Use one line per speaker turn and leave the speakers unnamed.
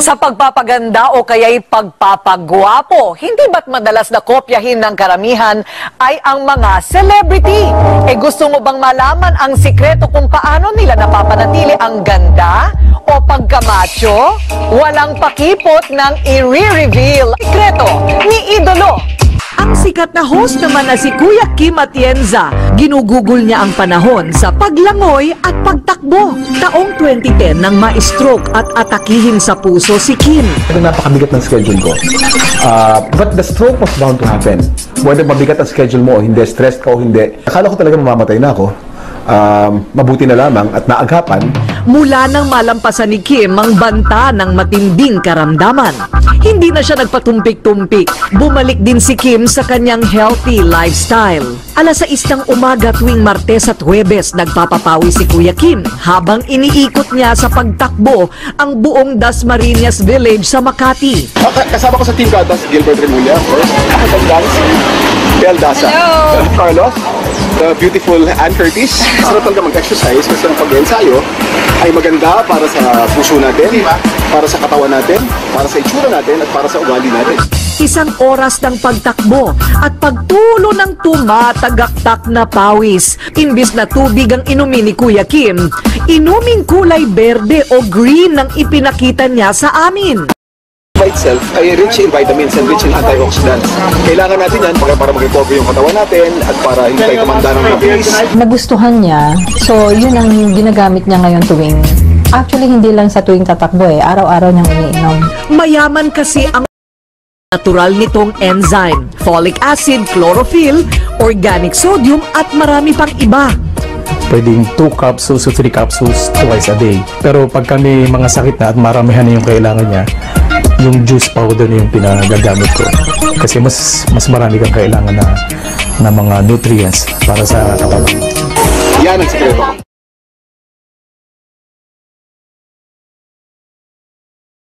Sa pagpapaganda o kaya'y pagpapagwapo, hindi ba't madalas na kopyahin ng karamihan ay ang mga celebrity? Gusto mo bang malaman ang sikreto kung paano nila napapanatili ang ganda o pagkamacho? Walang pakipot ng i-reveal. Sikreto ni Idolo. Ang sikat na host naman na si Kuya Kim Atienza, ginugugol niya ang panahon sa paglangoy at pagtakbo. Taong 2010 nang ma-stroke at atakihin sa puso si Kim.
Napakabigat ng schedule ko. But the stroke was bound to happen. Whether mabigat ang schedule mo o hindi, stressed ka o hindi, akala ko talaga mamamatay na ako. Mabuti na lamang at naagapan.
Mula nang malampasan ni Kim ang banta ng matinding karamdaman, hindi na siya nagpatumpik-tumpik. Bumalik din si Kim sa kanyang healthy lifestyle. Alas 6 ng umaga tuwing Martes at Huwebes, nagpapapawi si Kuya Kim habang iniikot niya sa pagtakbo ang buong Dasmariñas Village sa Makati.
Kasama ko sa team Gatas, Gilbert Remulla, of course. Ako sa dance, Bel Daza. Hello! Carlos, the beautiful Ann Curtis. Sarap talaga mag-exercise kasi ang pag-ensayo ay maganda para sa puso natin, para sa katawan natin, para sa itsura natin, at para sa ugali natin.
Isang oras ng pagtakbo at pagtulo ng tumatagaktak na pawis. Imbis na tubig ang inumin ni Kuya Kim, inuming kulay berde o green ang ipinakita niya sa amin.
By itself ay rich in vitamins and rich in antioxidants. Kailangan natin yan para mag-recover yung katawan natin at para hindi tayo tumanda ng mabilis.
Nagustuhan niya, so yun ang ginagamit niya ngayon tuwing, actually hindi lang sa tuwing tatakbo araw-araw niyang iniinom.
Mayaman kasi ang natural nitong enzyme, folic acid, chlorophyll, organic sodium at marami pang iba.
Pwedeng 2 capsules o 3 capsules twice a day. Pero pag kami mga sakit na at maramihan na yung kailangan niya, yung juice powder na yung pinagagamit ko. Kasi mas marami kang kailangan na mga nutrients para sa katawan.
Yan ang sikreto.